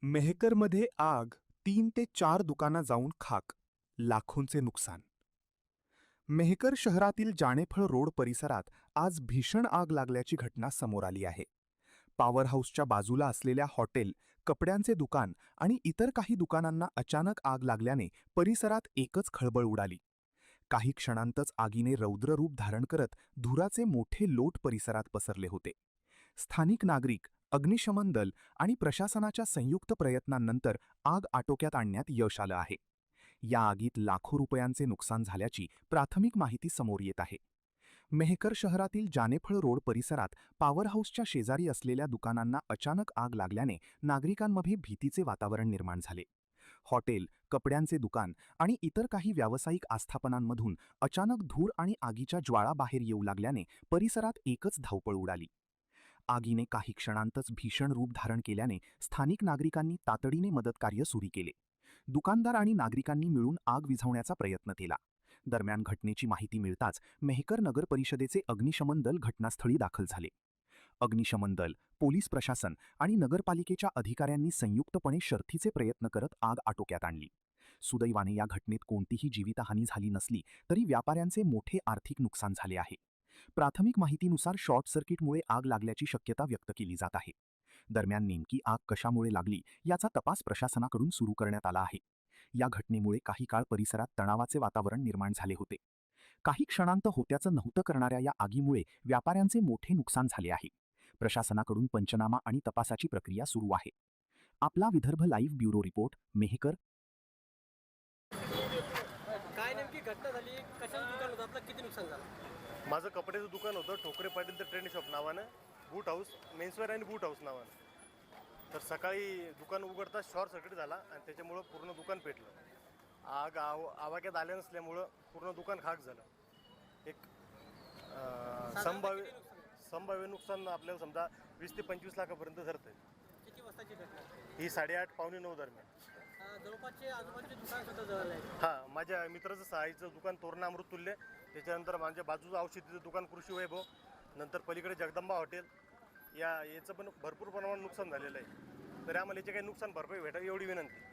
मेहकरमध्ये आग, 3 ते 4 दुकानं जाऊन खाक, लाखोंचे नुकसान. मेहकर शहरातील जानेफळ रोड परिसरात आज भीषण आग लागल्याची घटना समोर आली आहे. पॉवर हाऊसच्या बाजूला असलेल्या हॉटेल, कपड्यांचे दुकान आणि इतर काही दुकानांना अचानक आग लागल्याने परिसरात एकच खळबळ उडाली. काही क्षणांतच आगीने रौद्र रूप धारण करत धुराचे मोठे लोट परिसरात पसरले होते. स्थानिक नागरिक, अग्निशमन दल आणि प्रशासनाच्या संयुक्त प्रयत्नांनंतर आग आटोक्यात आणण्यात यश आलं आहे. या आगीत लाखो रुपयांचे नुकसान झाल्याची प्राथमिक माहिती समोर येत आहे. मेहकर शहरातील जानेफळ रोड परिसरात पॉवर हाऊसच्या शेजारी असलेल्या दुकानांना अचानक आग लागल्याने नागरिकांमध्ये भीतीचे वातावरण निर्माण झाले. हॉटेल, कपड्यांचे दुकान आणि इतर काही व्यावसायिक आस्थापनांमधून अचानक धूर आणि आगीच्या ज्वाळा बाहेर येऊ लागल्याने परिसरात एकच धावपळ उडाली. आगीने काही क्षणांतच भीषण रूप धारण केल्याने स्थानिक नागरिकांनी तातडीने मदतकार्य सुरू केले. दुकानदार आणि नागरिकांनी मिळून आग विझवण्याचा प्रयत्न केला. दरम्यान घटनेची माहिती मिळताच मेहकर नगर परिषदेचे अग्निशमन दल घटनास्थळी दाखल झाले. अग्निशमन दल, पोलीस प्रशासन आणि नगरपालिकेच्या अधिकाऱ्यांनी संयुक्तपणे शर्थीचे प्रयत्न करत आग आटोक्यात आणली. सुदैवाने या घटनेत कोणतीही जीवितहानी झाली नसली तरी व्यापाऱ्यांचे मोठे आर्थिक नुकसान झाले आहे. प्राथमिक माहितीनुसार शॉर्ट सर्किटमुळे आग लागल्याची शक्यता व्यक्त केली जात आहे. दरम्यान नेमकी आग कशामुळे लागली याचा तपास प्रशासनाकडून सुरू करण्यात आला आहे. या घटनेमुळे काही काळ परिसरात तणावाचे वातावरण निर्माण झाले होते. काही क्षणांत होत्याचं नव्हतं करणाऱ्या या आगीमुळे व्यापाऱ्यांचे मोठे नुकसान झाले आहे. प्रशासनाकडून पंचनामा आणि तपासाची प्रक्रिया सुरू आहे. आपला Vidarbha live bureau report, Mehkar. काय नेमकी घटना झाली? कशाचं दुकान होतं आपलं? किती नुकसान झालं? माझं कपड्याचं दुकान होतं, ठोकरे पाटील द ट्रेंड शॉप नावानं, बूट हाऊस, मेन्सवेअर आणि बूट हाऊस नावानं. तर सकाळी दुकान उघडताच शॉर्ट सर्किट झाला आणि त्याच्यामुळं पूर्ण दुकान पेटलं. आग आवाक्यात आल्या नसल्यामुळं पूर्ण दुकान खाक झालं. एक संभाव्य नुकसान आपल्याला समजा 20 ते 25 लाखापर्यंत धरतं आहे. किती वाजताची घटना? ही 8:30 पावणे 9 दरम्यान. जवळपासचे आजूबाजूचे दुकान सुद्धा जळालं आहे. हां, माझ्या मित्राचं सहायचं दुकान तोरणा अमृततुल्य, त्याच्यानंतर माझ्या बाजूचं औषधीचं दुकान कृषी वैभव, नंतर पलीकडे जगदंबा हॉटेल, याचं पण भरपूर प्रमाणात नुकसान झालेलं आहे. तरी आम्हाला याचे काही नुकसान भरपाई भेटावी एवढी विनंती.